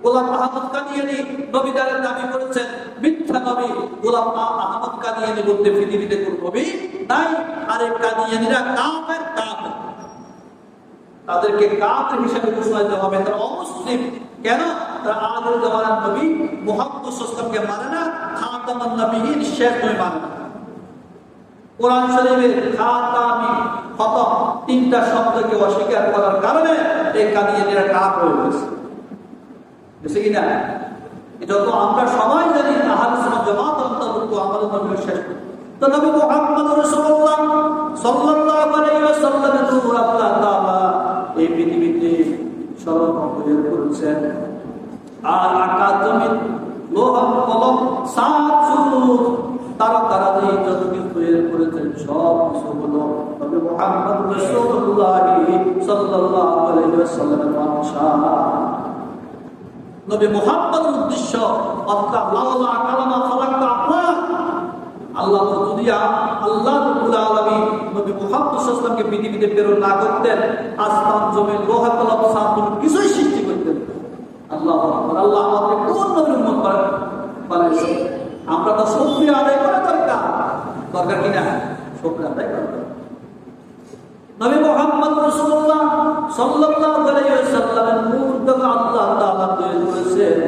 গোলাম আহমদ কাদিয়ানী নবীদারের দাবি করেছেন, মিথ্যা নবী। গোলাম আহমদ কাদিয়ানী বলতে পৃথিবীতে কোন নবী নাই। আর এই কাদিয়ানীরা কাফের। তাদেরকে কাফের হিসেবে ঘোষণা দিতে হবে, তারা অমুসলিম। কেন? তারা আখির জামানার নবী মুহাম্মদ সাল্লাল্লাহু আলাইহি ওয়াসাল্লামকে মানে না, খাতামুন নবিয়্যিন শেষ নবী মানে না। কোরআন শরীফের খাতামি খতম তিনটা শব্দকে অস্বীকার করার কারণে এই কাদিয়ানীরা কাফের হয়ে গেছে। বুঝছে কিনা? এটা তো আমরা সবাই জানি, আহলে সুন্নাত জামাত অন্তর্ভুক্ত আমাদের নবী শেষ। তো নবী মুহাম্মদ রাসূলুল্লাহ সাল্লাল্লাহু আলাইহি ওয়াসাল্লামের নূর আল্লাহ তাআলা এই পৃথিবীতে সর্বপ্রথম প্রয়োগ করেছেন। আর আকাশ জমিন লোহা কলম সাত তারা যত কিছু তৈরি করেছেন সব কিছু হলো নবী মুহাম্মদ রাসূলুল্লাহ সাল্লাল্লাহু আলাইহি ওয়াসাল্লামের বাদশা। নবী মুহাম্মদের উদ্দেশ্য আল্লাহ দুনিয়া আল্লাহ রাব্বুল আলামিন নবী মুহাম্মদ সাল্লাল্লাহু আলাইহি ওয়াসাল্লামকে পৃথিবীতে প্রেরণ না করতেন, আসমান জমিন লোহা কলম সাত কিছুই সৃষ্টি করতেন। আল্লাহু আকবার। আল্লাহ আমাদের কোন নবীর উম্মত বানাইছে? আমরা তো শুকরিয়া আদায় করা দরকার কিনা? শুকরিয়া আদায় করা দরকার। নবী মুহাম্মদ রাসূলুল্লাহ সাল্লাল্লাহু আলাইহি ওয়াসাল্লামের নূর দ্বারা আল্লাহ তাআলা তৈরি করেছেন।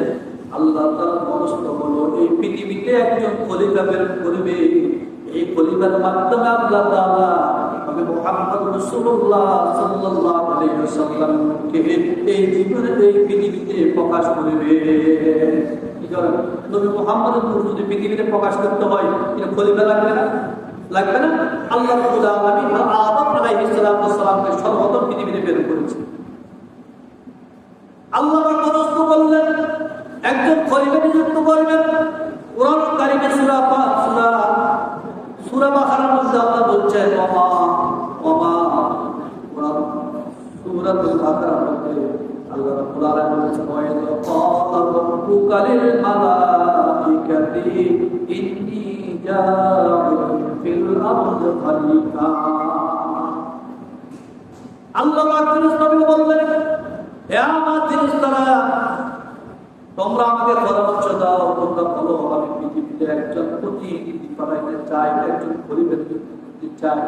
আল্লাহ তাআলা মনস্থ হলো এই পৃথিবীতে একজন খলিফা প্রেরণ করবে। এই খলিফার মাধ্যমে আল্লাহ তাআলা নবী মুহাম্মদ রাসূলুল্লাহ সাল্লাল্লাহু আলাইহি ওয়াসাল্লামকে এই জীবনে এই পৃথিবীতে প্রকাশ করবে। নবী মুহাম্মদের নূর যদি পৃথিবীতে প্রকাশ করতে হয়, এটা খলিফা লাগবে না? লাগবে না? আল্লাহ রাব্বুল আলামিন আদম আলাইহিস সালামকে সর্বপ্রথম পৃথিবীতে প্রেরণ করেছেন। আল্লাহ মনস্থ করলেন একজন খলিফা নিযুক্ত করবেন। কোরআন কারীমে সূরা বাকারার মধ্যে আল্লাহ বলছেন সূরাতুল বাকারার মধ্যে আল্লাহ রাব্বুল আলামিন বলেছেন ওয়া ক্বালা রাব্বুকা লিল মালাইকাতি ইন্নী জাa'ilun ফিল আরদি খলিফা। আল্লাহ নবী বললেন, হে আমার ফেরেশতারা, তোমরা আমাকে পরামর্শ দাও, তোমরা বলো আমি পৃথিবীতে একজন প্রতিনিধি বানাইতে চাই, একজন খলিফা দিতে চাই।